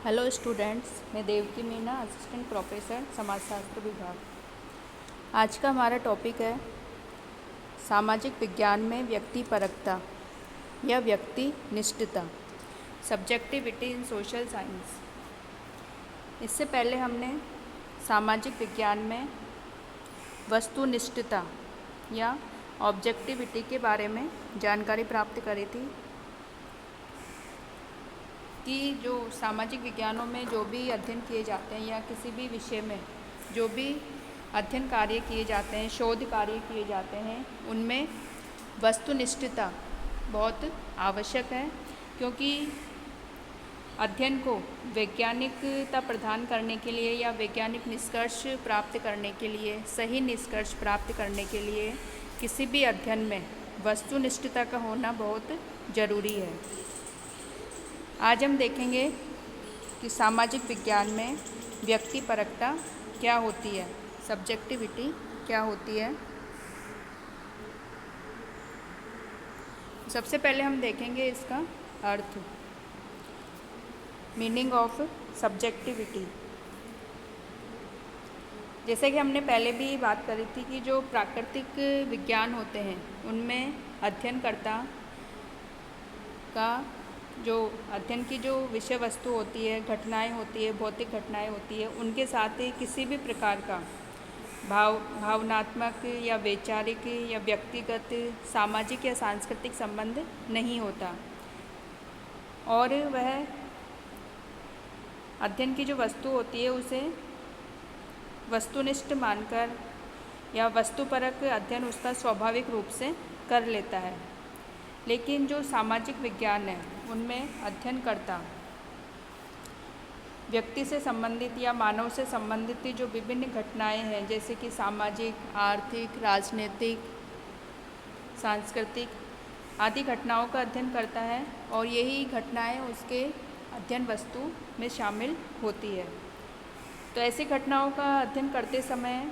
Hello students, मैं Devaki Meena, assistant professor समाजशास्त्र विभाग। आज का हमारा टॉपिक है सामाजिक विज्ञान में व्यक्तिपरकता या व्यक्ति निष्ठता, सब्जेक्टिविटी इन सोशल साइंस। इससे पहले हमने सामाजिक विज्ञान में वस्तुनिष्ठता या ऑब्जेक्टिविटी के बारे में जानकारी प्राप्त करी थी कि जो सामाजिक विज्ञानों में जो भी अध्ययन किए जाते हैं या किसी भी विषय में जो भी अध्ययन कार्य किए जाते हैं, शोध कार्य किए जाते हैं, उनमें वस्तुनिष्ठता बहुत आवश्यक है, क्योंकि अध्ययन को वैज्ञानिकता प्रदान करने के लिए या वैज्ञानिक निष्कर्ष प्राप्त करने के लिए, सही निष्कर्ष प्राप्त करने के लिए किसी भी अध्ययन में वस्तुनिष्ठता का होना बहुत ज़रूरी है। आज हम देखेंगे कि सामाजिक विज्ञान में व्यक्तिपरकता क्या होती है, सब्जेक्टिविटी क्या होती है। सबसे पहले हम देखेंगे इसका अर्थ, मीनिंग ऑफ सब्जेक्टिविटी। जैसे कि हमने पहले भी बात करी थी कि जो प्राकृतिक विज्ञान होते हैं उनमें अध्ययनकर्ता का जो अध्ययन की जो विषय वस्तु होती है, घटनाएं होती है, भौतिक घटनाएं होती है, उनके साथ ही किसी भी प्रकार का भावनात्मक या वैचारिक या व्यक्तिगत, सामाजिक या सांस्कृतिक संबंध नहीं होता, और वह अध्ययन की जो वस्तु होती है उसे वस्तुनिष्ठ मानकर या वस्तुपरक अध्ययन उसका स्वाभाविक रूप से कर लेता है। लेकिन जो सामाजिक विज्ञान है उनमें अध्ययनकर्ता व्यक्ति से संबंधित या मानव से संबंधित जो विभिन्न घटनाएं हैं, जैसे कि सामाजिक, आर्थिक, राजनीतिक, सांस्कृतिक आदि घटनाओं का अध्ययन करता है, और यही घटनाएं उसके अध्ययन वस्तु में शामिल होती है। तो ऐसी घटनाओं का अध्ययन करते समय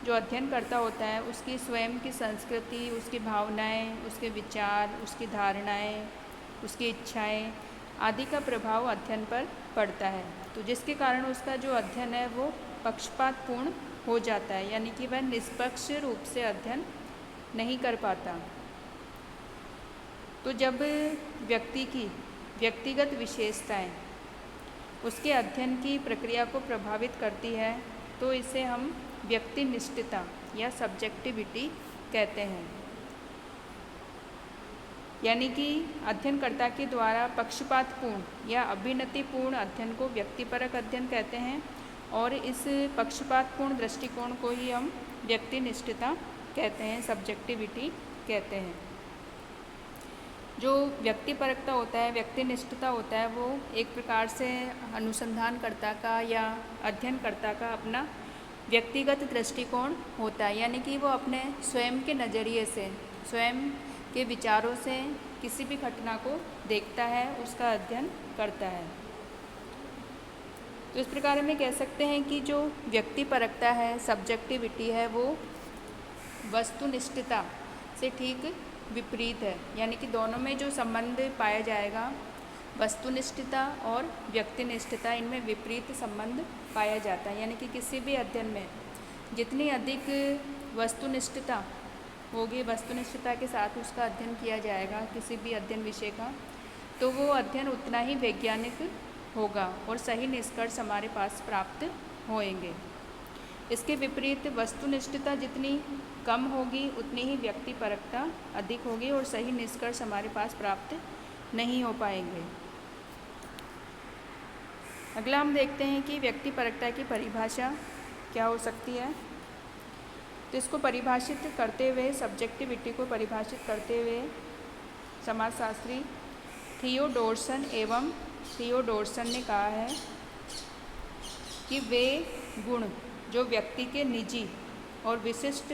जो अध्ययनकर्ता होता है उसकी स्वयं की संस्कृति, उसकी भावनाएं, उसके विचार, उसकी धारणाएं, उसकी इच्छाएं आदि का प्रभाव अध्ययन पर पड़ता है। तो जिसके कारण उसका जो अध्ययन है वो पक्षपातपूर्ण हो जाता है, यानी कि वह निष्पक्ष रूप से अध्ययन नहीं कर पाता। तो जब व्यक्ति की व्यक्तिगत विशेषताएं उसके अध्ययन की प्रक्रिया को प्रभावित करती है तो इसे हम व्यक्तिनिष्ठता या सब्जेक्टिविटी कहते हैं। यानी कि अध्ययनकर्ता के द्वारा पक्षपातपूर्ण या अभिनतिपूर्ण अध्ययन को व्यक्तिपरक अध्ययन कहते हैं, और इस पक्षपातपूर्ण दृष्टिकोण को ही हम व्यक्तिनिष्ठता कहते हैं, सब्जेक्टिविटी कहते हैं। जो व्यक्तिपरकता होता है, व्यक्तिनिष्ठता होता है, वो एक प्रकार से अनुसंधानकर्ता का या अध्ययनकर्ता का अपना व्यक्तिगत दृष्टिकोण होता है, यानी कि वो अपने स्वयं के नज़रिए से, स्वयं के विचारों से किसी भी घटना को देखता है, उसका अध्ययन करता है। तो इस प्रकार में कह सकते हैं कि जो व्यक्तिपरकता है, सब्जेक्टिविटी है, वो वस्तुनिष्ठता से ठीक विपरीत है। यानी कि दोनों में जो संबंध पाया जाएगा, वस्तुनिष्ठता और व्यक्तिनिष्ठता, इनमें विपरीत संबंध पाया जाता है। यानी कि किसी भी अध्ययन में जितनी अधिक वस्तुनिष्ठता होगी, वस्तुनिष्ठता के साथ उसका अध्ययन किया जाएगा किसी भी अध्ययन विषय का, तो वो अध्ययन उतना ही वैज्ञानिक होगा और सही निष्कर्ष हमारे पास प्राप्त होंगे। इसके विपरीत वस्तुनिष्ठता जितनी कम होगी उतनी ही व्यक्तिपरकता अधिक होगी और सही निष्कर्ष हमारे पास प्राप्त नहीं हो पाएंगे। अगला हम देखते हैं कि व्यक्तिपरकता की परिभाषा क्या हो सकती है। तो इसको परिभाषित करते हुए, सब्जेक्टिविटी को परिभाषित करते हुए समाजशास्त्री थियोडोरसन ने कहा है कि वे गुण जो व्यक्ति के निजी और विशिष्ट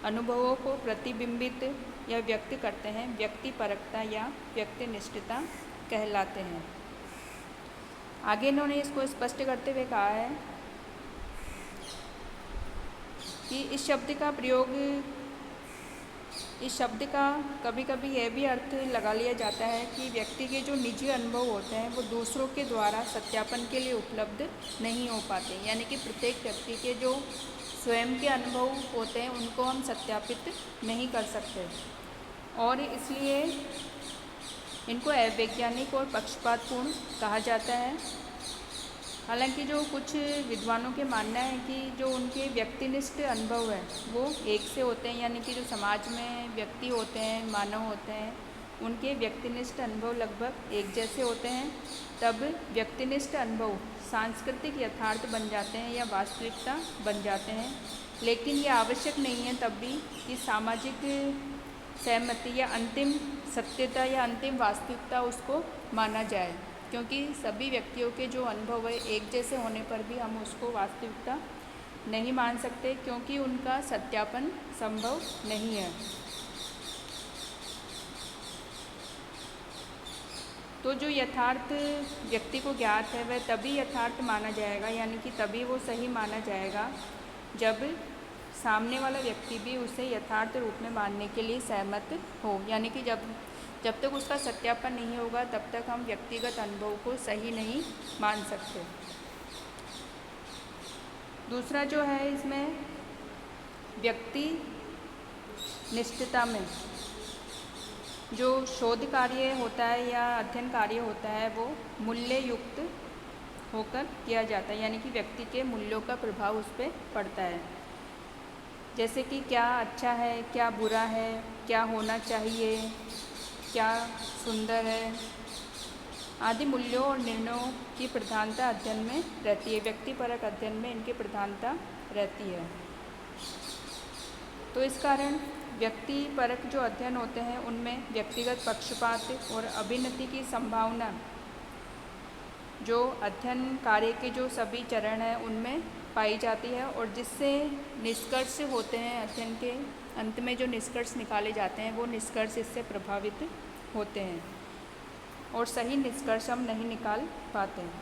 अनुभवों को प्रतिबिंबित या व्यक्त करते हैं, व्यक्तिपरकता या व्यक्तिनिष्ठता कहलाते हैं। आगे इन्होंने इसको स्पष्ट करते हुए कहा है कि इस शब्द का प्रयोग इस शब्द का कभी कभी यह भी अर्थ लगा लिया जाता है कि व्यक्ति के जो निजी अनुभव होते हैं वो दूसरों के द्वारा सत्यापन के लिए उपलब्ध नहीं हो पाते, यानी कि प्रत्येक व्यक्ति के जो स्वयं के अनुभव होते हैं उनको हम सत्यापित नहीं कर सकते और इसलिए इनको अवैज्ञानिक और पक्षपातपूर्ण कहा जाता है। हालांकि जो कुछ विद्वानों के मानना है कि जो उनके व्यक्तिनिष्ठ अनुभव है वो एक से होते हैं, यानी कि जो समाज में व्यक्ति होते हैं, मानव होते हैं, उनके व्यक्तिनिष्ठ अनुभव लगभग एक जैसे होते हैं, तब व्यक्तिनिष्ठ अनुभव सांस्कृतिक यथार्थ बन जाते हैं या वास्तविकता बन जाते हैं। लेकिन ये आवश्यक नहीं है तब भी कि सामाजिक सहमति या अंतिम सत्यता या अंतिम वास्तविकता उसको माना जाए, क्योंकि सभी व्यक्तियों के जो अनुभव है एक जैसे होने पर भी हम उसको वास्तविकता नहीं मान सकते, क्योंकि उनका सत्यापन संभव नहीं है। तो जो यथार्थ व्यक्ति को ज्ञात है वह तभी यथार्थ माना जाएगा, यानी कि तभी वो सही माना जाएगा जब सामने वाला व्यक्ति भी उसे यथार्थ रूप में मानने के लिए सहमत हो, यानी कि जब तक उसका सत्यापन नहीं होगा तब तक हम व्यक्तिगत अनुभव को सही नहीं मान सकते। दूसरा जो है इसमें व्यक्ति निष्ठता में जो शोध कार्य होता है या अध्ययन कार्य होता है वो मूल्य युक्त होकर किया जाता है, यानी कि व्यक्ति के मूल्यों का प्रभाव उस पर पड़ता है, जैसे कि क्या अच्छा है, क्या बुरा है, क्या होना चाहिए, क्या सुंदर है आदि मूल्यों और निर्णयों की प्रधानता अध्ययन में रहती है। व्यक्तिपरक अध्ययन में इनकी प्रधानता रहती है। तो इस कारण व्यक्तिपरक जो अध्ययन होते हैं उनमें व्यक्तिगत पक्षपात और अभिनति की संभावना जो अध्ययन कार्य के जो सभी चरण हैं उनमें पाई जाती है, और जिससे निष्कर्ष होते हैं अध्ययन के अंत में जो निष्कर्ष निकाले जाते हैं वो निष्कर्ष इससे प्रभावित होते हैं और सही निष्कर्ष हम नहीं निकाल पाते हैं।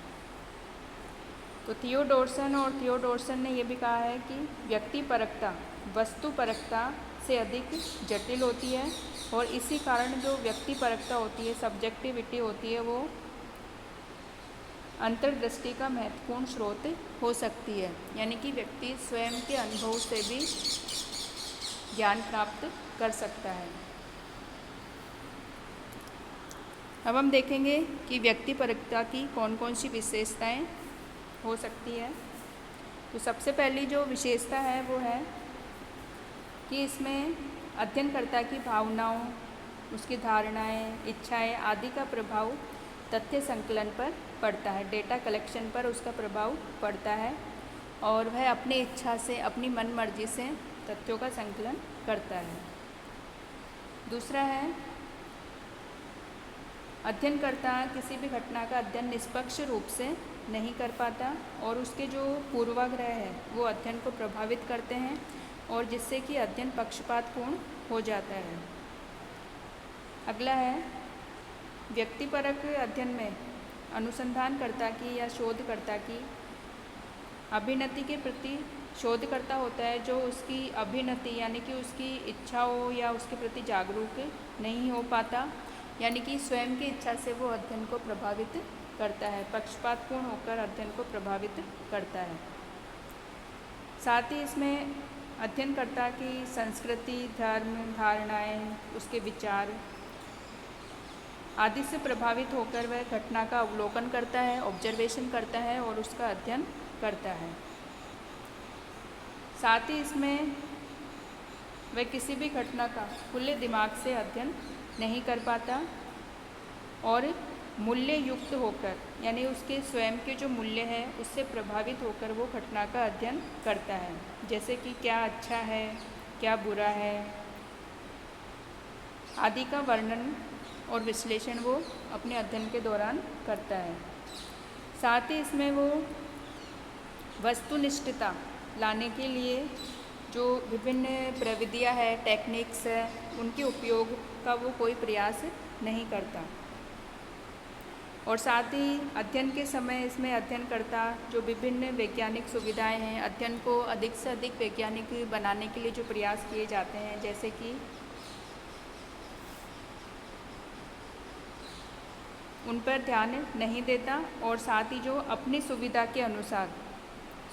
तो थियोडोरसन ने यह भी कहा है कि व्यक्तिपरकता वस्तुपरकता से अधिक जटिल होती है और इसी कारण जो व्यक्तिपरकता होती है, सब्जेक्टिविटी होती है, वो अंतर्दृष्टि का महत्वपूर्ण स्रोत हो सकती है, यानी कि व्यक्ति स्वयं के अनुभव से भी ज्ञान प्राप्त कर सकता है। अब हम देखेंगे कि व्यक्तिपरकता की कौन कौन सी विशेषताएं हो सकती है। तो सबसे पहली जो विशेषता है वो है कि इसमें अध्ययनकर्ता की भावनाओं, उसकी धारणाएं, इच्छाएं आदि का प्रभाव तथ्य संकलन पर पड़ता है, डेटा कलेक्शन पर उसका प्रभाव पड़ता है और वह अपनी इच्छा से, अपनी मन मर्जी से तथ्यों का संकलन करता है। दूसरा है अध्ययनकर्ता किसी भी घटना का अध्ययन निष्पक्ष रूप से नहीं कर पाता और उसके जो पूर्वाग्रह है वो अध्ययन को प्रभावित करते हैं और जिससे कि अध्ययन पक्षपातपूर्ण हो जाता है। अगला है व्यक्तिपरक अध्ययन में अनुसंधानकर्ता की या शोधकर्ता की अभिनति के प्रति शोधकर्ता होता है जो उसकी अभिनति यानी कि उसकी इच्छाओं या उसके प्रति जागरूक नहीं हो पाता, यानी कि स्वयं की इच्छा से वो अध्ययन को प्रभावित करता है, पक्षपातपूर्ण होकर अध्ययन को प्रभावित करता है। साथ ही इसमें अध्ययनकर्ता की संस्कृति, धर्म, धारणाएं, उसके विचार आदि से प्रभावित होकर वह घटना का अवलोकन करता है, ऑब्जर्वेशन करता है और उसका अध्ययन करता है। साथ ही इसमें वह किसी भी घटना का खुले दिमाग से अध्ययन नहीं कर पाता और मूल्य युक्त होकर यानी उसके स्वयं के जो मूल्य है उससे प्रभावित होकर वो घटना का अध्ययन करता है, जैसे कि क्या अच्छा है, क्या बुरा है आदि का वर्णन और विश्लेषण वो अपने अध्ययन के दौरान करता है। साथ ही इसमें वो वस्तुनिष्ठता लाने के लिए जो विभिन्न प्रविधियाँ है, टेक्निक्स है, उनके उपयोग का वो कोई प्रयास नहीं करता। और साथ ही अध्ययन के समय इसमें अध्ययनकर्ता जो विभिन्न वैज्ञानिक सुविधाएं हैं, अध्ययन को अधिक से अधिक वैज्ञानिक बनाने के लिए जो प्रयास किए जाते हैं, जैसे कि उन पर ध्यान नहीं देता और साथ ही जो अपनी सुविधा के अनुसार,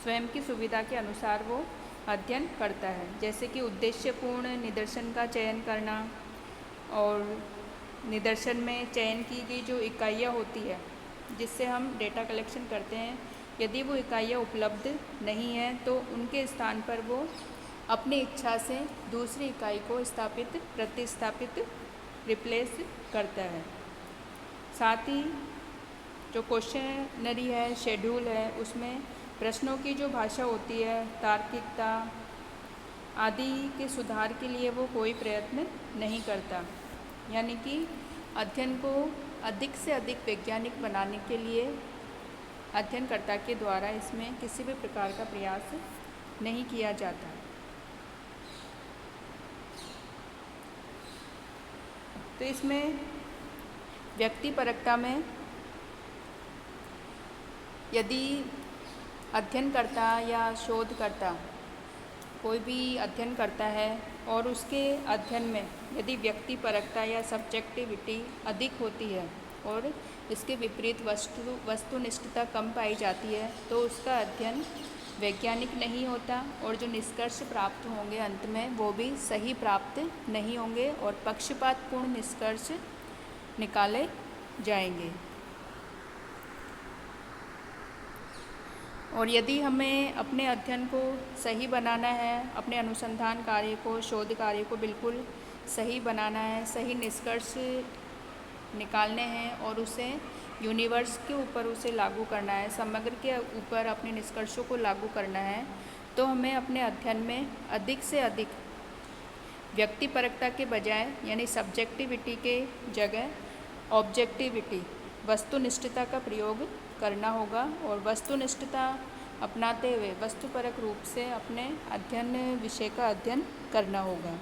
स्वयं की सुविधा के अनुसार वो अध्ययन करता है। जैसे कि उद्देश्यपूर्ण निदर्शन का चयन करना, और निदर्शन में चयन की गई जो इकाइयाँ होती है जिससे हम डेटा कलेक्शन करते हैं, यदि वो इकाइयाँ उपलब्ध नहीं हैं तो उनके स्थान पर वो अपनी इच्छा से दूसरी इकाई को प्रतिस्थापित रिप्लेस करता है। साथ ही जो क्वेश्चनरी है, शेड्यूल है, उसमें प्रश्नों की जो भाषा होती है, तार्किकता आदि के सुधार के लिए वो कोई प्रयत्न नहीं करता। यानी कि अध्ययन को अधिक से अधिक वैज्ञानिक बनाने के लिए अध्ययनकर्ता के द्वारा इसमें किसी भी प्रकार का प्रयास नहीं किया जाता। तो इसमें व्यक्तिपरकता में यदि अध्ययनकर्ता या शोधकर्ता कोई भी अध्ययन करता है और उसके अध्ययन में यदि व्यक्तिपरकता या सब्जेक्टिविटी अधिक होती है और इसके विपरीत वस्तुनिष्ठता कम पाई जाती है तो उसका अध्ययन वैज्ञानिक नहीं होता और जो निष्कर्ष प्राप्त होंगे अंत में वो भी सही प्राप्त नहीं होंगे और पक्षपातपूर्ण निष्कर्ष निकाले जाएंगे। और यदि हमें अपने अध्ययन को सही बनाना है, अपने अनुसंधान कार्य को, शोध कार्य को बिल्कुल सही बनाना है, सही निष्कर्ष निकालने हैं और उसे यूनिवर्स के ऊपर उसे लागू करना है, समग्र के ऊपर अपने निष्कर्षों को लागू करना है, तो हमें अपने अध्ययन में अधिक से अधिक व्यक्तिपरकता के बजाय यानी सब्जेक्टिविटी के जगह ऑब्जेक्टिविटी, वस्तुनिष्ठता का प्रयोग करना होगा और वस्तुनिष्ठता अपनाते हुए वस्तुपरक रूप से अपने अध्ययन विषय का अध्ययन करना होगा।